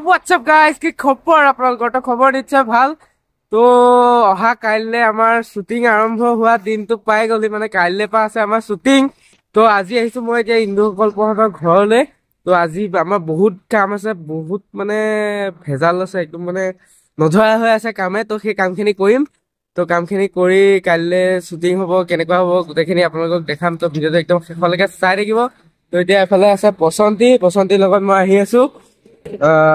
WhatsApp guys, কি খবৰ আপোনালোকৰ? তো খবৰ নিশ্চয় ভাল। তো অহা কাইলে আমাৰ শ্বুটিং আৰম্ভ হোৱা দিনটো পাই গলি, মানে কাইলে পৰা আছে আমাৰ শ্বুটিং। তো আজি আহিছো মই এতিয়া ইন্দুকল্পহঁতৰ ঘৰলৈ। তো আজি আমাৰ বহুত কাম আছে, বহুত মানে ভেজাল আছে, একদম মানে নধৰা হৈ আছে কামে। তো সেই কামখিনি কৰিম। তো কামখিনি কৰি কাইলৈ শ্বুটিং হ'ব, কেনেকুৱা হ'ব গোটেইখিনি আপোনালোকক দেখাম। তো ভিডিঅ'টো একদম শেষলৈকে চাই থাকিব। তো এতিয়া এফালে আছে পচন্তিৰ লগত মই আহি আছো।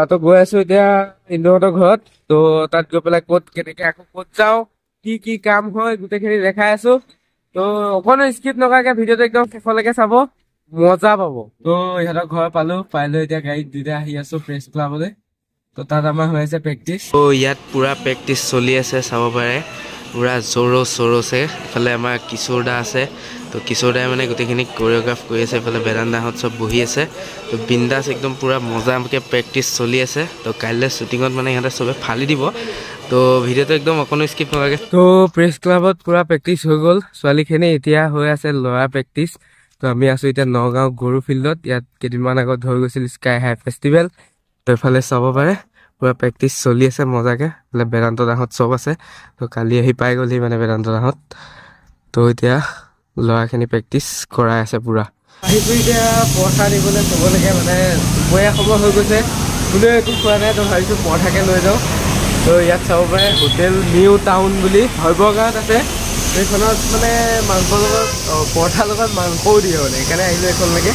তো গৈ আছো এতিয়া ইন্দুহঁতৰ ঘৰত। তো তাত গৈ পেলাই ক'ত কেনেকে আকৌ ক'ত যাওঁ, কি কাম হয় গোটেইখিনি দেখাই আছো। তো অকণো স্কিপ নকৰাকে ভিডিঅ'টো একদম শেষলৈকে চাব, মজা পাব। তো ইহঁতৰ ঘৰ পাই লৈ এতিয়া গাড়ীত দুইটা আহি আছো প্ৰেছ ক্লাবলৈ। তো তাত আমাৰ হৈ আছে প্ৰেক্টিচ। তো ইয়াত পুৰা প্ৰেক্টিচ চলি আছে, চাব পাৰে পুৰা জোৰছে। ইফালে আমাৰ কিশোৰ দা আছে। তো কিশোৰ দাই মানে গোটেইখিনি কোৰিঅ'গ্ৰাফ কৰি আছে। ইফালে বেদান্তাহঁত চব বহি আছে। তো বিন্দাছ একদম পুৰা মজাকে প্ৰেক্টিচ চলি আছে। তো কাইলৈ শ্বুটিঙত মানে ইহঁতে চবে ফালি দিব। তো ভিডিঅ'টো একদম অকণো স্কিপ নকৰাকৈ। তো প্ৰেছ ক্লাবত পুৰা প্ৰেক্টিচ হৈ গ'ল ছোৱালীখিনি, এতিয়া হৈ আছে ল'ৰা প্ৰেক্টিচ। তো আমি আছো এতিয়া নগাঁও গৰু ফিল্ডত। ইয়াত কেইদিনমান আগত হৈ গৈছিল স্কাই হাই ফেষ্টিভেল। তো এইফালে চাব পাৰে পুৰা প্ৰেক্টিচ চলি আছে মজাকে। এইফালে বেদান্ত দাহঁত চব আছে। তো কালি আহি পাই গ'লহি মানে বেদান্ত দাহঁত। তো এতিয়া ল'ৰাখিনি প্ৰেক্টিচ কৰাই আছে পুৰা। আহিছো এতিয়া পৰঠা নিবলৈ ক'বলৈকে, মানে দুপৰীয়া সময় হৈ গৈছে, কোনেও একো খোৱা নাই। তো ভাবিছোঁ পৰঠাকে লৈ যাওঁ। তো ইয়াত চাব পাৰে হোটেল নিউ টাউন বুলি শৈবগাঁৱত আছে। এইখনত মানে মাংসৰ লগত পৰঠাৰ লগত মাংসও দিয়ে, মানে সেইকাৰণে আহিলোঁ এইখনলৈকে।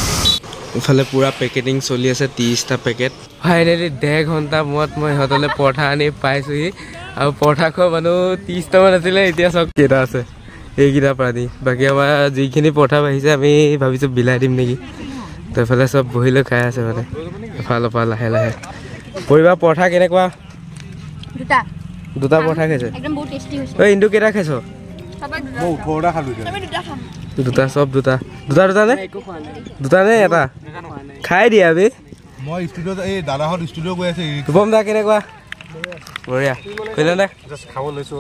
ইফালে পুৰা পেকেটিং চলি আছে, 30টা পেকেট। ফাইনেলি 1.5 ঘণ্টা মূৰত মই ইহঁতলৈ পৰঠা আনি পাইছোঁহি। আৰু পৰঠা খোৱা মানুহ 30টামান আছিলে, এতিয়া চব কেইটা আছে এইকেইটা প্ৰাণী। বাকী আমাৰ যিখিনি পৰঠা বাঢ়িছে আমি ভাবিছোঁ বিলাই দিম নেকি। তো এইফালে চব বহি লৈ খাই আছে, মানে এফালৰ পৰা লাহে লাহে। পৰিবা পৰঠা কেনেকুৱা? দুটা পৰঠা খাইছে। ঐ ইন্দু কেইটা খাইছ? দুটা চব দুটা নে? দুটা নে এটা? খাই দিয়া বে। মই ষ্টুডিঅ'ত এই দাদাহঁত ষ্টুডিঅ' গৈ আছে। ৰূপম দা কেনেকুৱা? বঢ়িয়া কৰিলে নে? খাব লৈছো।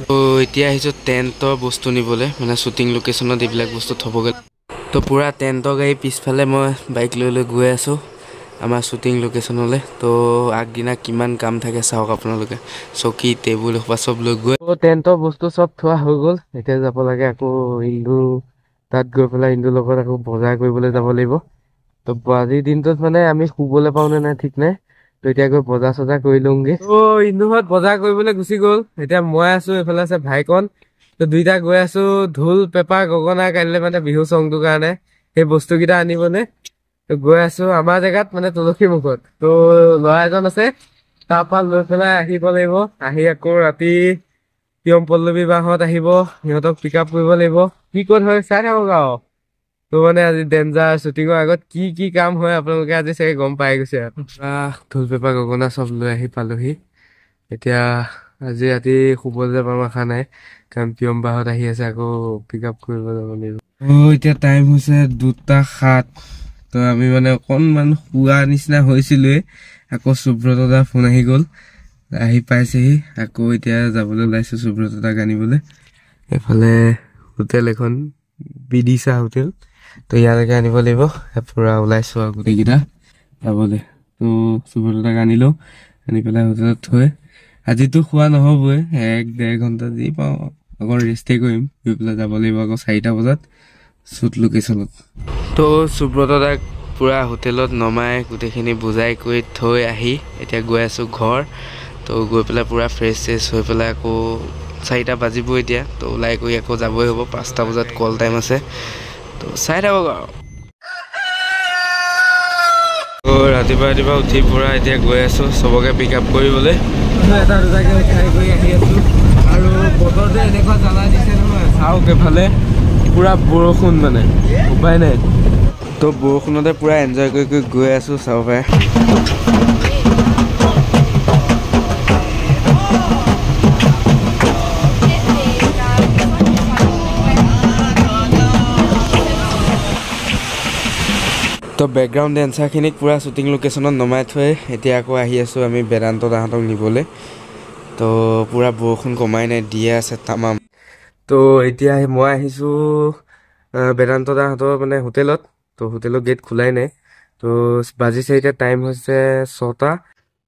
তো এতিয়া আহিছোঁ টেণ্টৰ বস্তু নিবলৈ, মানে শ্বুটিং লোকেশ্যনত এইবিলাক বস্তু থ'বগৈ। তো পুৰা টেণ্টৰ গাড়ী পিছফালে মই বাইক লৈ গৈ আছোঁ আমাৰ শ্বুটিং লোকেশ্যনলৈ। তো আগদিনা কিমান কাম থাকে চাওক আপোনালোকে, চকী টেবুল সোপা চব লৈ গৈ। টেণ্টৰ বস্তু চব থোৱা হৈ গ'ল। এতিয়া যাব লাগে আকৌ ইন্দু তাত গৈ পেলাই ইন্দুৰ লগত আকৌ বজাৰ কৰিবলৈ যাব লাগিব। তো আজিৰ দিনটোত মানে আমি শুবলৈ পাওঁ নে নাই ঠিক নাই। তো এতিয়া গৈ বজাৰ চজাৰ কৰি লওঁগে। ইন্দুহঁত বজাৰ কৰিবলৈ গুচি গ'ল। এতিয়া মই আছো, এইফালে আছে ভাইকন। তো দুইটা গৈ আছো ঢোল পেপা গগনা কাইলৈ মানে বিহু চংটোৰ কাৰণে সেই বস্তুকেইটা আনিবলৈ। তো গৈ আছো আমাৰ জেগাত, মানে তুলসী মুখত। তো ল'ৰা এজন আছে, তাৰ পৰা লৈ পেলাই আহিব লাগিব। আহি আকৌ ৰাতি প্ৰিয়ম পল্লৱী বাহঁত আহিব, সিহঁতক পিক আপ কৰিব লাগিব। কি ক'ত হয় চাই থাকক আৰু। তো মানে আজি ডেঞ্জাৰ শ্বুটিঙৰ আগত কি কাম হয় আপোনালোকে আজি চাগে গম পাই গৈছে আৰু। ঢোল পেপা গগনা চব লৈ আহি পালোহি। এতিয়া আজি ৰাতি শুবলৈ যাব আশা নাই, কাৰণ প্ৰিয়ম বাহঁত আহি আছে, আকৌ পিক আপ কৰিব যাব লাগিব। এতিয়া টাইম হৈছে 2:07। তো আমি মানে অকণমান শুৱা নিচিনা হৈছিলোৱে, আকৌ সুব্ৰত দা ফোন আহি গ'ল, আহি পাইছেহি। আকৌ এতিয়া যাবলৈ ওলাইছো সুব্ৰত দাক আনিবলৈ। এফালে হোটেল এখন বিদিশা হোটেল, তো ইয়ালৈকে আনিব লাগিব। পুৰা ওলাইছো আৰু গোটেইকেইটা যাবলৈ। তো সুব্ৰত দাক আনিলোঁ, আনি পেলাই হোটেলত থৈ আজিতো খোৱা নহ'বই, 1-1.5 ঘণ্টা যি পাওঁ অকণ ৰেষ্টে কৰিম। গৈ পেলাই যাব লাগিব আকৌ 4টা বজাত শ্বুট লোকেশ্যনত। তো সুব্ৰত দাক পুৰা হোটেলত নমাই গোটেইখিনি বুজাই কৰি থৈ আহি এতিয়া গৈ আছোঁ ঘৰ। তো গৈ পেলাই পুৰা ফ্ৰেছ হৈ পেলাই আকৌ 4টা বাজিব এতিয়া। তো ওলাই কৰি আকৌ যাবই হ'ব, 5টা বজাত কল টাইম আছে। তো চাই থাকক আৰু। তো ৰাতিপুৱা উঠি পুৰা এতিয়া গৈ আছোঁ চবকে পিক আপ কৰিবলৈ। এটা দুটাকে উঠাই কৰি আহি আছোঁ। আৰু বতৰ যে এনেকুৱা জ্বালা দিছে নহয়, চাওক এফালে পুৰা বৰষুণ, মানে উপায় নাই। তো বৰষুণতে পুৰা এনজয় কৰি গৈ আছোঁ, চাব পাৰে। তো বেকগ্ৰাউণ্ড ডেন্সাৰখিনিক পুৰা শ্বুটিং লোকেশ্যনত নমাই থৈ এতিয়া আকৌ আহি আছোঁ আমি বেদান্ত দাহঁতক নিবলৈ। তো পুৰা বৰষুণ কমাই নাই, দিয়ে আছে তামাম। তো এতিয়া মই আহিছোঁ বেদান্ত দাহঁতৰ মানে হোটেলত। তো হোটেলৰ গেট খোলাই নাই। তো বাজিছে এতিয়া টাইম হৈছে 6টা।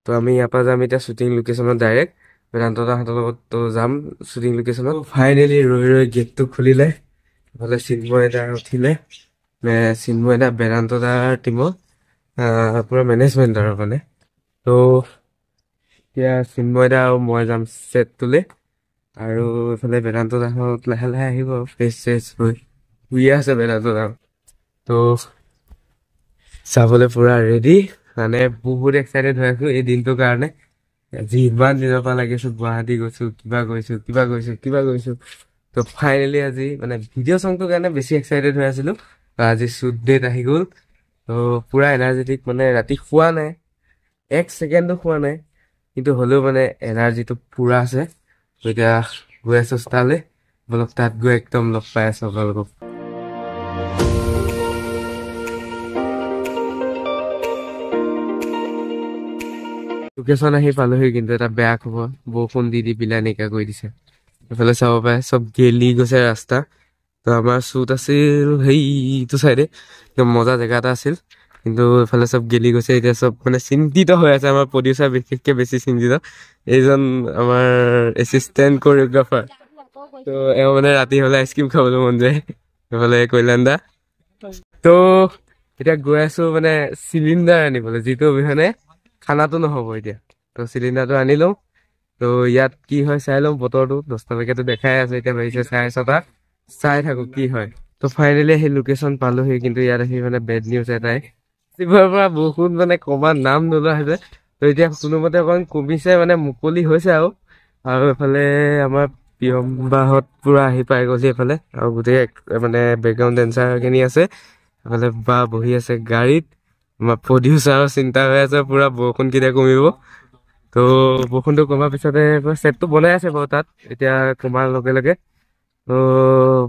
তো আমি ইয়াৰ পৰা যাম এতিয়া শ্বুটিং লোকেশ্যনত ডাইৰেক্ট বেদান্ত দাহঁতৰ লগত তো যাম শ্বুটিং লোকেশ্যনত। ফাইনেলি ৰৈ ৰৈ গেটটো খুলিলে, ইফালে চিন্ময় দা উঠিলে। চিন্ময় দা বেদান্ত দাৰ টিমৰ পুৰা মেনেজমেণ্ট আৰু মানে। তো এতিয়া চিন্ময় দা আৰু মই যাম ছেটটোলৈ, আৰু এইফালে বেদান্ত দাহঁত লাহে লাহে আহিব ফ্ৰেছ চেছ হৈ শুই আছে বেদান্ত দা। তো চাবলৈ পুৰা ৰেডি, মানে বহুত এক্সাইটেড হৈ আছো এই দিনটোৰ কাৰণে। আজি ইমান দিনৰ পৰা লাগি আছো, গুৱাহাটী গৈছো, কিবা কৰিছো। তো ফাইনেলি আজি মানে ভিডিঅ' চংটোৰ কাৰণে বেছি এক্সাইটেড হৈ আছিলো। আজি শ্বুট ডেট আহি গ'ল। তো পুৰা এনাৰ্জেটিক, মানে ৰাতি শোৱা নাই, 1 ছেকেণ্ডো শোৱা নাই, কিন্তু হ'লেও মানে এনাৰ্জিটো পুৰা আছে। তো এতিয়া গৈ আছো তালৈ, বলক তাত গৈ একদম লগ পাই আছো আপোনালোকক। লোকেশ্যন আহি পালোহি, কিন্তু এটা বেয়া খবৰ, বৰষুণ দি বিলাই নাইকিয়া কৰি দিছে। এইফালে চাব পাৰে চব গেলি গৈছে ৰাস্তা। তো আমাৰ শ্বুট আছিল সেইটো চাইডে, একদম মজা জেগা এটা আছিল, কিন্তু এইফালে চব গেলি গৈছে। এতিয়া চব মানে চিন্তিত হৈ আছে, আমাৰ প্ৰডিউচাৰ বিশেষকে বেছি চিন্তিত। এইজন আমাৰ এছিষ্টেণ্ট কৰিঅ'গ্ৰাফাৰ, তো এওঁ মানে ৰাতি হলে আইচক্ৰীম খাবলৈ মন যায়। এইফালে কল্যাণ দা। তো এতিয়া গৈ আছো মানে চিলিণ্ডাৰ আনিবলৈ, যিটো অবিহনে খানাটো নহ'ব এতিয়া। তো চিলিণ্ডাৰটো আনি লওঁ। তো ইয়াত কি হয় চাই লওঁ, বতৰটো 10টালৈকেতো দেখাই আছে, এতিয়া বাজিছে 6:30। চাই থাকো কি হয়। তো ফাইনেলি সেই লোকেশ্যন পালোহি, কিন্তু ইয়াত আহি মানে বেড নিউজ এটাই, ৰাতিপুৱাৰ পৰা বৰষুণ মানে কমাৰ নাম নোলোৱা হৈছে। তো এতিয়া কোনোমতে অকণ কমিছে, মানে মুকলি হৈছে আৰু এইফালে আমাৰ প্ৰিয়ম্বাহঁত পুৰা আহি পাই গ'লহি এইফালে, আৰু গোটেই মানে বেকগ্ৰাউণ্ড ডেন্সাৰখিনি আছে। এইফালে বা বহি আছে গাড়ীত, আমাৰ প্ৰডিউচাৰৰ চিন্তা হৈ আছে পুৰা বৰষুণ কেতিয়া কমিব। তো বৰষুণটো কমাৰ পিছতে ছেটটো বনাই আছে বাৰু তাত, এতিয়া কমাৰ লগে লগে। তো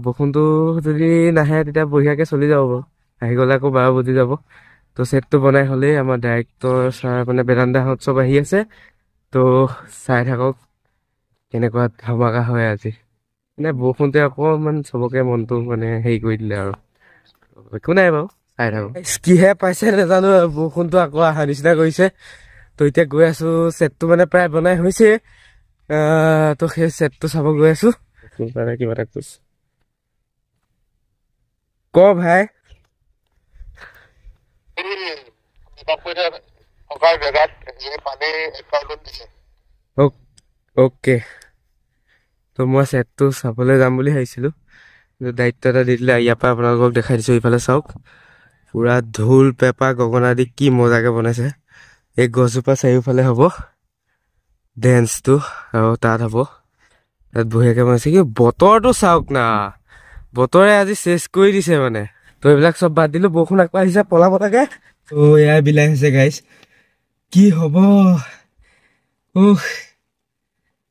বৰষুণটো যদি নাহে তেতিয়া বঢ়িয়াকৈ চলি যাব বাৰু, আহি গ'লে আকৌ 12 বাজি যাব। তো ছেটটো বনাই হ'লেই আমাৰ ডাইৰেক্টৰ ছাৰ মানে বেদান্তাহঁত চব আহি আছে। তো চাই থাকক কেনেকুৱা ধামাকা হয় আজি। মানে বৰষুণটোৱে অকণমান চবকে মনটো মানে হেৰি কৰি দিলে আৰু একো নাই বাৰু, চাই থাকো। কিহে পাইছে নাজানো, বৰষুণটো আকৌ অহা নিচিনা কৰিছে। তো এতিয়া গৈ আছো, ছেটটো মানে প্ৰায় বনাই হৈছে। তো সেই ছেটটো চাব গৈ আছো। কিবা এটা কৈছো ক ভাই। অ'কে, তো মই ছেটটো চাবলৈ যাম বুলি ভাবিছিলো, কিন্তু দায়িত্ব এটা দি দিলে। ইয়াৰ পৰা আপোনালোকক দেখাই দিছো, ইফালে চাওক পুৰা ঢোল পেঁপা গগনা দি কি মজাকে বনাইছে। এই গছজোপা চাৰিওফালে হ'ব ডেন্সটো, আৰু তাত হ'ব, তাত বঢ়িয়াকে বনাইছে। কি বতৰটো চাওক না, বতৰে আজি চেচ কৰি দিছে মানে। তো এইবিলাক চব বাদ দিলো, বৰষুণ আকৌ আহিছে পলাপতাকে। তো এয়াই বিলাই হৈছে গাইজ, কি হ'ব।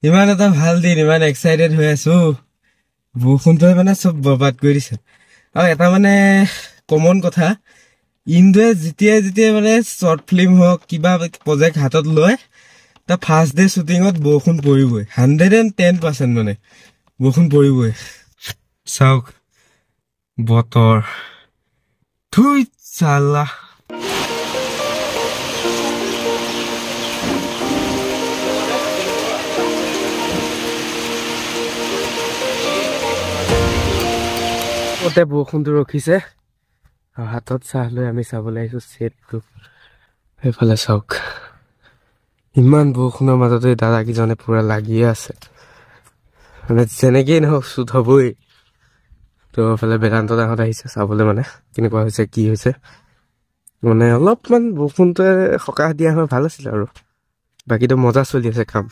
ইমান এটা ভাল দিন, ইমান এক্সাইটেড হৈ আছো, বৰষুণটোৱে মানে চব বৰবাদ কৰি দিছে। আৰু এটা মানে কমন কথা, ইন্দুৱে যেতিয়াই মানে শ্বৰ্ট ফিল্ম হওক কিবা প্ৰজেক্ট হাতত লয়, তাৰ ফাৰ্ষ্ট ডে শ্বুটিঙত বৰষুণ পৰিবই, 110% মানে বৰষুণ পৰিবই। চাওক বতৰ, থুই চালা। বৰষুণটো ৰখিছে, হাতত চাহ লৈ আমি চাবলৈ আহিছো ছেটটো। সেইফালে চাওক, ইমান বৰষুণৰ মাজতে দাদাকেইজনে পুৰা লাগিয়ে আছে, মানে যেনেকেই নহওক শ্বুট হ'বই। তো এইফালে বেদান্ত দাহঁত আহিছে চাবলৈ, মানে কেনেকুৱা হৈছে কি হৈছে। মানে অলপমান বৰষুণটোৱে সকাহ দিয়া হয় ভাল আছিলে, আৰু বাকীটো মজা চলি আছে কাম।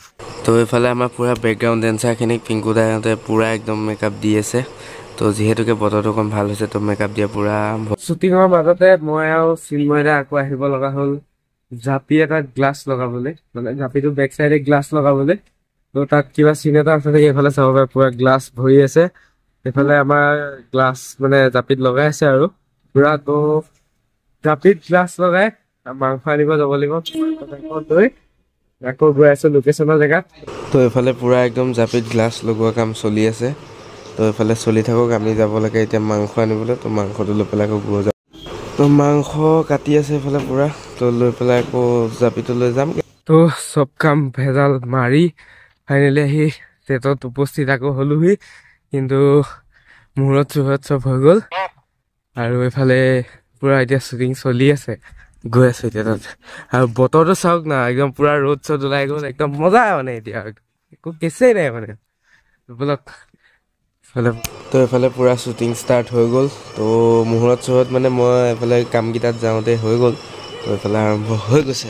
তো এইফালে আমাৰ পুৰা বেকগ্ৰাউণ্ড ডেন্সাৰখিনিক পিংকু দাহঁতে পুৰা একদম মেকআপ দি আছে। তো যিহেতুকে বতৰটো অকণ ভাল হৈছে, তো মেকআপ দিয়া পুৰা শ্বুটিঙৰ মাজতে মই আৰু চিন্ময় দা আকৌ আহিব লগা হ'ল জাপি এটা গ্লাছ লগাবলৈ, মানে জাপিটো বেক চাইডে গ্লাছ লগাবলৈ। তো তাত কিবা চিন এটা আছে, এইফালে চাব পাৰে পুৰা গ্লাছ ভৰি আছে। এইফালে আমাৰ গ্লাছ মানে জাপিত লগাই আছে আৰু পুৰা। তো জাপিত গ্লাছ লগাই মাংস আনিব যাব লাগিব, লৈ আকৌ গৈ আছো লোকেশ্যনৰ জেগাত। তো এইফালে পুৰা একদম জাপিত গ্লাছ লগোৱা কাম চলি আছে। তো এইফালে চলি থাকক, আমি যাব লাগে এতিয়া মাংস আনিবলৈ। তো মাংসটো লৈ পেলাই আকৌ গৈ যাম। তো মাংস কাটি আছে এইফালে পুৰা তো লৈ পেলাই আকৌ জাপিটো লৈ যাম তো চব কাম ভেজাল মাৰি ফাইনেলি আহি ছেটত উপস্থিত আকৌ হলোহি কিন্তু মূৰত চুৰত চব হৈ গ'ল আৰু এইফালে পুৰা এতিয়া শ্বুটিং চলি আছে গৈ আছো এতিয়া তাত আৰু বতৰটো চাওক না একদম পুৰা ৰ'দ চদ ওলাই গ'ল একদম মজা মানে এতিয়া একো কেছেই নাই মানে বলক তো এইফালে পুৰা শ্বুটিং ষ্টাৰ্ট হৈ গ'ল তো মুহূৰ্ত চুহূৰ্ত মানে মই এইফালে কামকেইটাত যাওঁতে হৈ গ'ল তো এইফালে আৰম্ভ হৈ গৈছে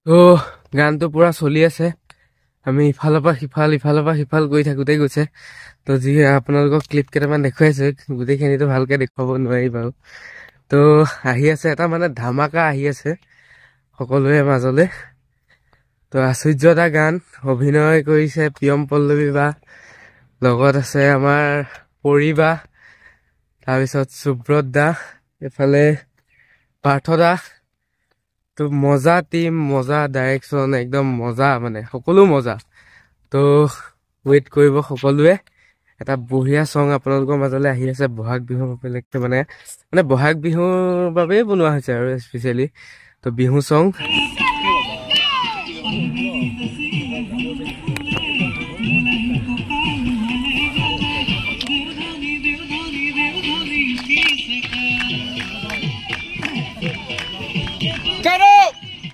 তো গানটো পুৰা চলি আছে আমি ইফালৰ পৰা সিফাল গৈ থাকোঁতেই গৈছে তো যি আপোনালোকক ক্লিপ কেইটামান দেখুৱাইছো গোটেইখিনিতো ভালকে দেখুৱাব নোৱাৰি বাৰু তো আহি আছে এটা মানে ধামাকা আহি আছে সকলোৰে মাজলৈ তো আশ্চৰ্য এটা গান অভিনয় কৰিছে প্ৰিয়ম পল্লৱী বা লগত আছে আমাৰ পৰি বা তাৰপিছত সুব্ৰত দা এইফালে পাৰ্থ দা তো মজা টিম মজা ডাইৰেকশ্যন একদম মজা মানে সকলো মজা তো ৱেইট কৰিব সকলোৱে এটা বঢ়িয়া চং আপোনালোকৰ মাজলৈ আহি আছে বহাগ বিহু উপলক্ষে মানে বহাগ বিহুৰ বাবেই বনোৱা হৈছে আৰু স্পেচিয়েলি তো বিহু চং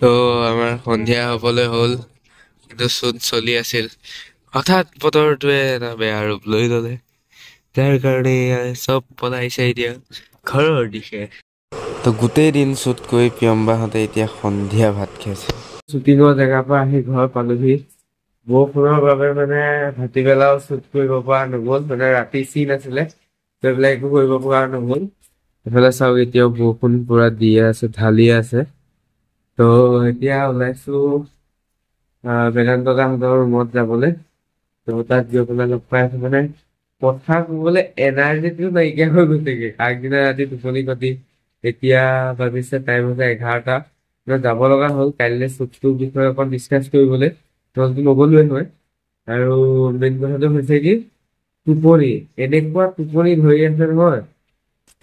তো আমাৰ সন্ধিয়া হ'বলৈ হ'ল কিন্তু শ্বুট চলি আছিল হঠাৎ বতৰটোৱে এটা বেয়া ৰূপ লৈ ল'লে যাৰ কাৰণে চব পলাইছে এতিয়া ঘৰৰ দিশে তো গোটেই দিন শ্বুট কৰি প্ৰিয়ম্বাহঁতে এতিয়া সন্ধিয়া ভাত খাইছে শ্বুটিঙৰ জেগাৰ পৰা আহি ঘৰ পালোহি বৰষুণৰ বাবে মানে ভাটিবেলাও শ্বুট কৰিব পৰা নগ'ল মানে ৰাতি চিন আছিলে সেইবিলাক একো কৰিব পৰা নগ'ল এইফালে চাওক এতিয়াও বৰষুণ পুৰা দিয়ে আছে ঢালি আছে তো এতিয়া ওলাইছো বেদান্ত দাহঁতৰ ৰুমত যাবলৈ তো তাত গৈ পেলাই লগ পাই আছো মানে কথা ক'বলৈ এনাৰ্জিটো নাইকিয়া হৈ গৈছেগে আগদিনা ৰাতি টোপনি খতি এতিয়া ভাবিছে টাইম হৈছে 11টা যাব লগা হ'ল কাইলৈ শ্বুটটোৰ বিষয়ে অকণ ডিছকাছ কৰিবলৈ তোমালোকে নগ'লোৱে হয় আৰু মেইন কথাটো হৈছে কি টোপনি এনেকুৱা টোপনি ধৰি আছে নহয়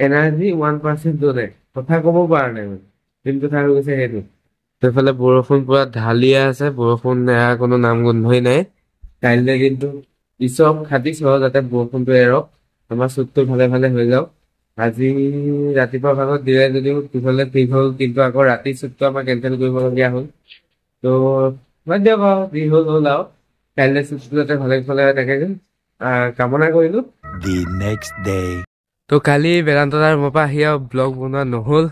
এনাৰ্জি 1% নাই কথা ক'ব পৰা নাই মানে মেইন কথা হৈ গৈছে সেইটো সেইফালে বৰষুণ পুৰা ঢালিয়ে আছে বৰষুণ এৰা কোনো নাম গোন্ধই নাই কাইলৈ কিন্তু ঈশ্বৰ খাটিছ যাতে বৰষুণটো এৰক আমাৰ শ্বুটটো ভালে ভালে হৈ যাওক আজি ৰাতিপুৱা ভাগত দিলে যদিও সিফালে ঠিক হ'ল কিন্তু আকৌ ৰাতি শ্বুটটো আমাৰ কেঞ্চেল কৰিবলগীয়া হ'ল তো বাদ দিয়ক আৰু যি হ'ল আৰু কাইলৈ শ্বুটটো যাতে ভালে ভালে হৈ থাকে কামনা কৰিলোঁ তো কালি বেদান্ত দাৰ ৰুমৰ পৰা আহি আৰু ব্লগ বনোৱা নহ'ল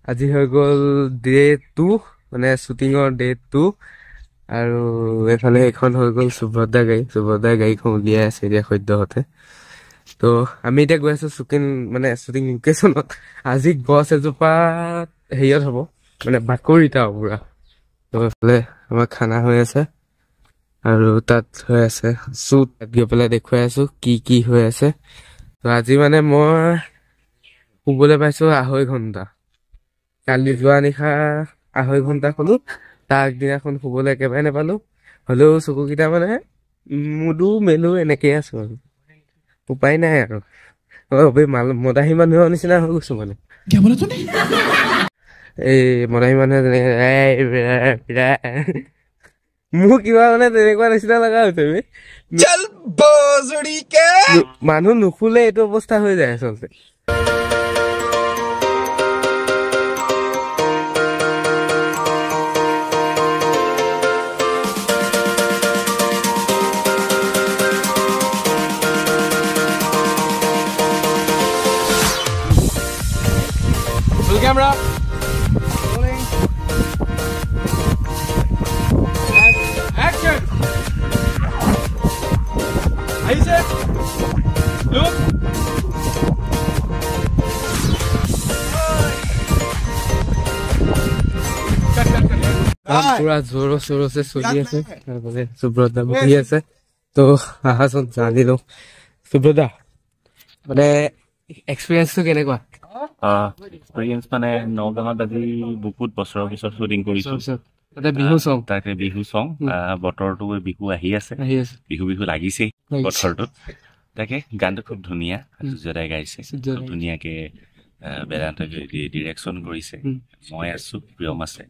আজি হৈ গ'ল ডে 2 মানে শ্বুটিঙৰ ডে 2 আৰু এইফালে এখন হৈ গ'ল সুব্ৰতদাৰ গাড়ীখন উলিয়াই আছে এতিয়া সদ্যহতে তো আমি এতিয়া গৈ আছো শ্বুটিং লোকেশ্যনত আজি গছ এজোপা হেৰিয়ত হ'ব মানে বাকৰিত আৰু পুৰা তো এইফালে আমাৰ খানা হৈ আছে আৰু তাত হৈ আছে শ্বুট গৈ পেলাই দেখুৱাই আছো কি হৈ আছে তো আজি মানে মই শুবলৈ পাইছো 2.5 ঘণ্টা কালি যোৱা নিশা 2.5 ঘণ্টা শুলো তাৰ আগদিনাখন শুবলৈ একেবাৰে নাপালো হ'লেও চকুকেইটা মানে মুদু মেলো এনেকেই আছো আৰু উপায় নাই আৰু মদাহী মানুহৰ নিচিনা হৈ গৈছো মানে এই মদাহী মানুহে যেনেকে মোৰ কিবা মানে তেনেকুৱা নিচিনা লগা হৈছে মানুহ নুশুলে এইটো অৱস্থা হৈ যায় আচলতে camera. Rolling. Action. Are you set? Look. একদম পুৰা জোৰ চোৰছে চলি আছে তাৰপৰা সুব্ৰতা বহি আছে তো আহাচোন জানি লওঁ সুব্ৰতা মানে এক্সপিৰিয়েঞ্চটো কেনেকুৱা এক্সপিৰিয়েঞ্চ মানে নগাঁৱত আজি বহুত বছৰৰ পিছত শ্বুটিং কৰিছো তাতে বিহু চং তাতে বিহু চং বতৰটো বিহু আহি আছে বিহু বিহু লাগিছেই বতৰটোত তাকে গানটো খুব ধুনীয়া সূৰ্যদাই গাইছে খুব ধুনীয়াকে বেদান্তই ডিৰেকশ্যন কৰিছে মই আছো প্ৰিয়ম আছে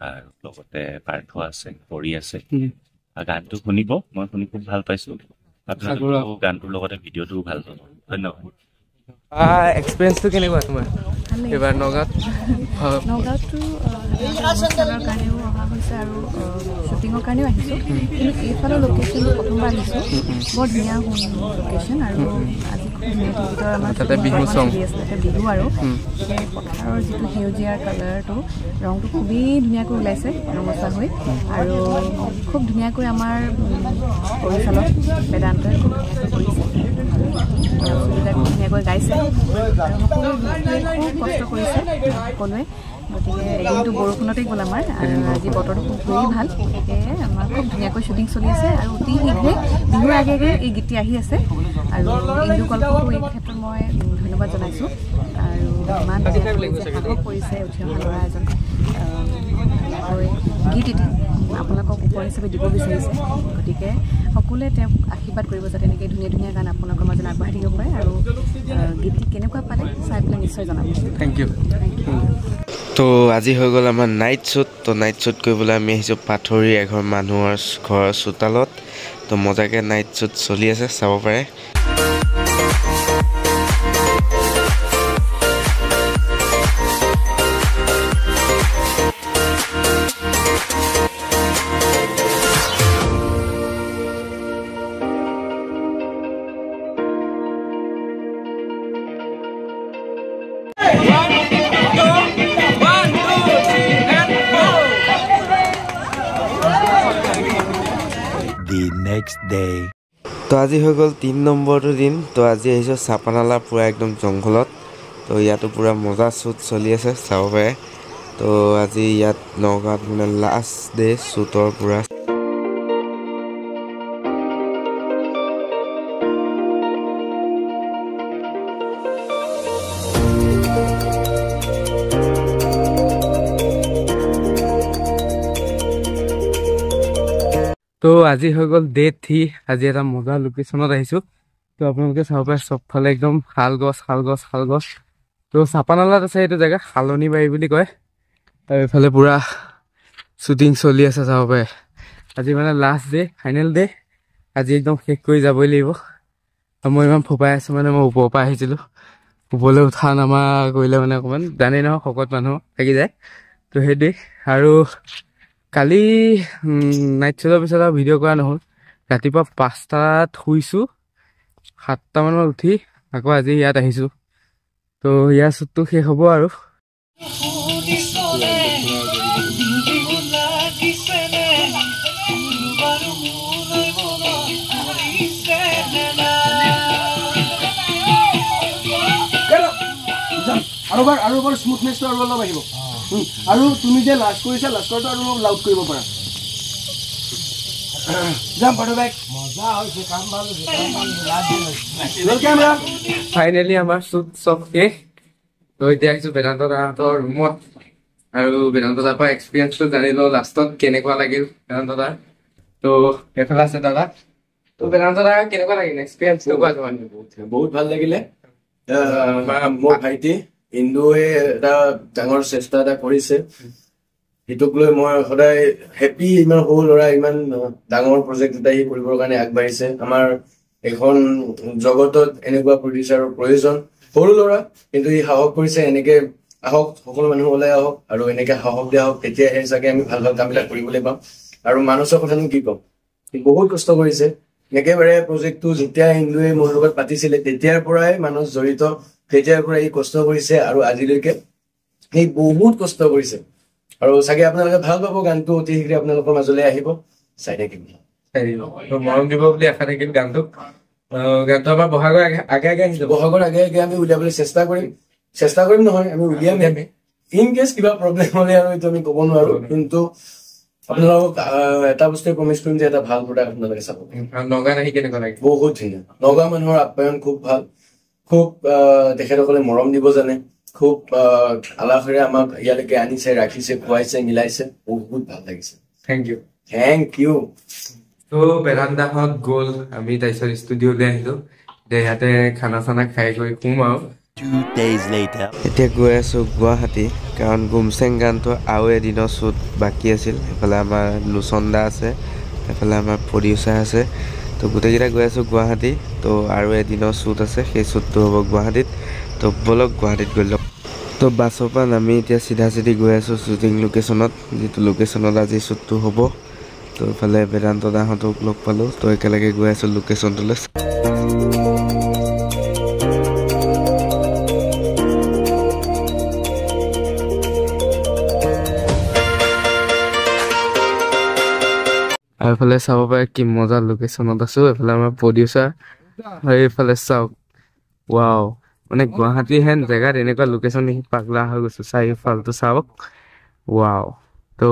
আৰু লগতে পাৰ্থ আছে হৰি আছে গানটো শুনিব মই শুনি খুব ভাল পাইছো আপোনালোকেও গানটোৰ লগতে ভিডিঅ'টোও ভাল পাব ধন্যবাদ এক্সপিৰিয়েঞ্চটো কেনেকুৱা তোমাৰ এইবাৰ নগাঁৱতো অনুষ্ঠানৰ কাৰণেও অহা হৈছে আৰু শ্বুটিঙৰ কাৰণেও আহিছোঁ কিন্তু এইফালৰ লোকেশ্যনটো প্ৰথমবাৰ আহিছোঁ বৰ ধুনীয়া লোকেশ্যন আৰু আজি খুব ধুনীয়া টিভিটোৰ আমাৰ তাতে বিহু চং তাতে বিহু আৰু সেই পথাৰৰ যিটো সেউজীয়াৰ কালাৰটো ৰংটো খুবেই ধুনীয়াকৈ ওলাইছে ৰঙচুৱা হৈ আৰু খুব ধুনীয়াকৈ আমাৰ পৰিচালক বেদান্তই খুব ধুনীয়াকৈ কৰিছে খুব ধুনীয়াকৈ গাইছে আৰু সকলোৱে খুব কষ্ট কৰিছে সকলোৱে গতিকে এদিনটো বৰষুণতেই গ'ল আমাৰ আৰু আজি বতৰটো খুব খুবেই ভাল গতিকে আমাৰ খুব ধুনীয়াকৈ শ্বুটিং চলি আছে আৰু অতি শীঘ্ৰে বিহুৰ আগে আগে এই গীতটি আহি আছে আৰু ইন্দু কল্পকো এই ক্ষেত্ৰত মই ধন্যবাদ জনাইছোঁ আৰু ইমান ধুনীয়াকৈ সাহস কৰিছে উঠি অহা ল'ৰা এজন গীত এটি আপোনালোকক উপহাৰ হিচাপে দিব বিচাৰিছে গতিকে সকলোৱে তেওঁক আশীৰ্বাদ কৰিব যাতে এনেকৈ ধুনীয়া ধুনীয়া গান আপোনালোকৰ মাজত আগবাঢ়ি থাকিব পাৰে আৰু গীতটি কেনেকুৱা পালে চাই পেলাই নিশ্চয় জনাব থেংক ইউ তো আজি হৈ গ'ল আমাৰ নাইট শ্বুট তো নাইট শ্বুট কৰিবলৈ আমি আহিছোঁ পাথৰি এঘৰ মানুহৰ ঘৰৰ চোতালত তো মজাকৈ নাইট শ্বুট চলি আছে চাব পাৰে তো আজি হৈ গ'ল 3 নম্বৰটো দিন তো আজি আহিছোঁ চাপানালা পূৰা একদম জংঘলত তো ইয়াতো পূৰা মজা শ্বুট চলি আছে চাব পাৰে তো আজি ইয়াত নগাঁৱত মানে লাষ্ট ডে শ্বুটৰ পূৰা তো আজি হৈ গ'ল ডে 3 আজি এটা মজা লোকেশ্যনত আহিছোঁ তো আপোনালোকে চাব পাৰে চবফালে একদম শাল গছ তো চাপানালাত আছে এইটো জেগা শালনি বাৰী বুলি কয় আৰু এইফালে পূৰা শ্বুটিং চলি আছে চাব পাৰে আজি মানে লাষ্ট ডে ফাইনেল ডে আজি একদম শেষ কৰি যাবই লাগিব আৰু মই ইমান ফোপাই আছোঁ মানে মই ওপৰৰ পৰা আহিছিলোঁ ওপৰলৈ উঠা নামা কৰিলে মানে অকণমান জানেই নহয় শকত মানুহ থাকি যায় তো সেইটোৱে আৰু কালি নাইট শ্বুটৰ পিছত আৰু ভিডিঅ' কৰা নহ'ল ৰাতিপুৱা 5টাত শুইছোঁ 7টামানত উঠি আকৌ আজি ইয়াত আহিছোঁ তো ইয়াৰ শ্বুটটো শেষ হ'ব আৰু আৰু এবাৰ স্মুথনেছটো আৰু অলপ আহিব আৰু তুমি যে লাষ্ট কৰিছা লাষ্টৰটো আৰু অলপ লাউড কৰিব পাৰা যাম ফটোবেক মজা হৈছে কাম ভাল হৈছে ফাইনেলি আমাৰ শ্বুট চব শেষ তো এতিয়া আহিছোঁ বেদান্ত দাহঁতৰ ৰুমত আৰু বেদান্ত দাৰ পৰা এক্সপিৰিয়েঞ্চটো জানি লওঁ লাষ্টত কেনেকুৱা লাগিল বেদান্ত দাৰ তো এইফালে আছে দাদা তো বেদান্ত দাৰ কেনেকুৱা লাগিল এক্সপিৰিয়েঞ্চটো কোৱা তোমাৰ বহুত ভাল লাগিলে মোৰ ভাইটি ইন্দুৱে এটা ডাঙৰ চেষ্টা এটা কৰিছে সেইটোক লৈ মই সদায় হেপী ইমান সৰু ল'ৰা ইমান ডাঙৰ প্ৰজেক্ট এটা সি কৰিবৰ কাৰণে আগবাঢ়িছে আমাৰ এখন জগতত এনেকুৱা প্ৰডিউচাৰৰ প্ৰয়োজন সৰু ল'ৰা কিন্তু সি সাহস কৰিছে এনেকে আহক সকলো মানুহ ওলাই আহক আৰু এনেকে সাহস দিয়া হওক তেতিয়াহে চাগে আমি ভাল ভাল কামবিলাক কৰিবলৈ পাম আৰু মানুহৰ কথানো কি ক'ম সি বহুত কষ্ট কৰিছে একেবাৰে প্ৰজেক্টটো যেতিয়া ইন্দুৱে মোৰ লগত পাতিছিলে তেতিয়াৰ পৰাই মানুহ জড়িত তেতিয়াৰ পৰা সি কষ্ট কৰিছে আৰু আজিলৈকে সি বহুত কষ্ট কৰিছে আৰু চাগে আপোনালোকে ভাল পাব গানটো অতি শীঘ্ৰে আপোনালোকৰ মাজলৈ আহিব চাই থাকিব মৰম দিব বুলি আশা থাকিল গানটো আমাৰ বহাগৰ আগে আহিছে বহাগৰ আগে আগে আমি উলিয়াবলৈ চেষ্টা কৰিম নহয় আমি উলিয়ামেই ইন কেছ কিবা প্ৰব্লেম হ'লে আৰু এইটো আমি ক'ব নোৱাৰো কিন্তু আপোনালোকক এটা বস্তুৱে প্ৰমিছ কৰিম যে এটা ভাল প্ৰডাক্ট আপোনালোকে চাব। নগাঁৱত আহি কেনেকুৱা লাগে? বহুত ধুনীয়া। নগাঁও মানুহৰ আপ্যায়ন খুব ভাল, খুব তেখেতসকলে মৰম দিব জানে, খুব আলাসেৰে আমাক ইয়ালৈকে আনিছে, ৰাখিছে, খুৱাইছে, মিলাইছে, বহুত ভাল লাগিছে। Thank you. Thank you. তো বেদান্তাহঁত গ'ল, আমি তাৰপিছত ষ্টুডিঅ'লৈ আহিলো, ইয়াতে খানা চানা খাই কৰি শুম আৰু। 2 days later. এতিয়া গৈ আছোঁ গুৱাহাটী, কাৰণ গুমচেং গানটো আৰু এদিনৰ শ্বুট বাকী আছিল। সেইফালে আমাৰ লোচন্দা আছে, সেইফালে আমাৰ প্ৰডিউচাৰ আছে, তো গোটেইকেইটা গৈ আছোঁ গুৱাহাটী। তো আৰু এদিনৰ শ্বুট আছে, সেই শ্বুটটো হ'ব গুৱাহাটীত। তো ব'লক গুৱাহাটীত গৈ লওক। তো বাছৰ পৰা নামি এতিয়া চিধা চিধি গৈ আছোঁ শ্বুটিং লোকেশ্যনত, যিটো লোকেশ্যনত আজি শ্বুটটো হ'ব। তো এইফালে বেদান্ত দাহঁতক লগ পালোঁ, তো একেলগে গৈ আছোঁ লোকেশ্যনটোলৈ। আৰু এইফালে চাব পাৰে কি মজা লোকেশ্যনত আছোঁ। এইফালে আমাৰ প্ৰডিউচাৰ, এইফালে চাওক, ৱাও, মানে গুৱাহাটী হেন জেগাত এনেকুৱা লোকেশ্যন দেখি পাগলা হৈ গৈছোঁ। চাৰিওফালটো চাওক, ৱাও। তো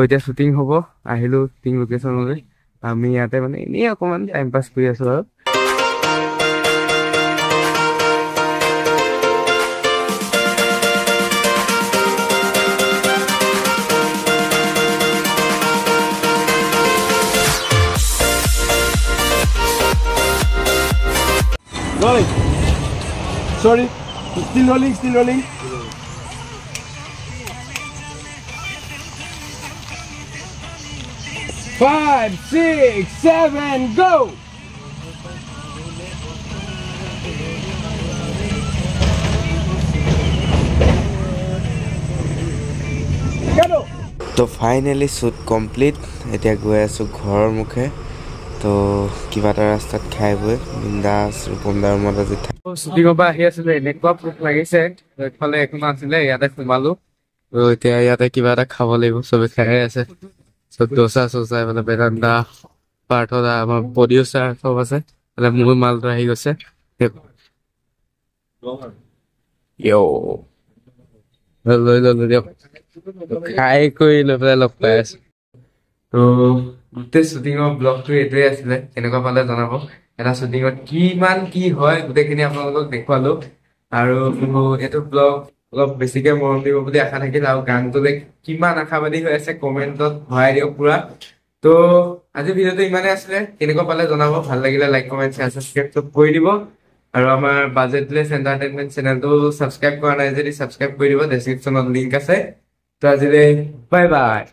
এতিয়া শ্বুটিং হ'ব, আহিলোঁ শ্বুটিং লোকেশ্যনলৈ। আমি ইয়াতে মানে এনেই অকণমান টাইম পাছ কৰি আছোঁ আৰু। Rolling. Sorry. Still rolling, still rolling. Five, 6, 7, go! তো ফাইনেলি শ্বুট কমপ্লিট। এতিয়া গৈ আছোঁ ঘৰৰ মুখে। তো কিবা এটা ৰাস্তাত খাই বৈ বিন্দাছ ৰূপমদাৰ ৰুমত আজি শ্বুটিঙৰ পৰা আহি আছিলে, এনেকুৱা ভোক লাগিছে, এইফালে একো নাছিলে, ইয়াতে সোমালো। তো এতিয়া ইয়াতে কিবা এটা খাব লাগিব, চবে খাই আছে। চব দোচা চোচা, মানে বেদান্তা, পাৰ্থদা, আমাৰ প্ৰডিউচাৰ চব আছে। মানে মোৰ মালটো আহি গৈছে। লৈ ললো দিয়ক, খাই কৰি লৈ পেলাই লগ পাই আছো। তো গোটেই শ্বুটিঙৰ ব্লগটো এইটোৱে আছিলে, কেনেকুৱা পালে জনাব। এটা শ্বুটিঙত কিমান কি হয় গোটেইখিনি আপোনালোকক দেখুৱালো। আৰু এইটো ব্লগ অলপ বেছিকে মৰম দিব বুলি আশা থাকিল। আৰু গানটোলে কিমান আশাবাদী হৈ আছে কমেণ্টত ভৰাই দিয়ক পুৰা। তো আজিৰ ভিডিঅ'টো ইমানে আছিলে, কেনেকুৱা পালে জনাব। ভাল লাগিলে লাইক, কমেণ্ট, শ্বেয়াৰ, ছাবস্ক্ৰাইব কৰি দিব। আৰু আমাৰ বাজেটলেছ এণ্টাৰটেইনমেণ্ট চেনেলটো ছাবস্ক্ৰাইব কৰা নাই যদি ছাবস্ক্ৰাইব কৰি দিব, ডেছক্ৰিপশ্যনত লিংক আছে। তো আজিলৈ বাই বাই।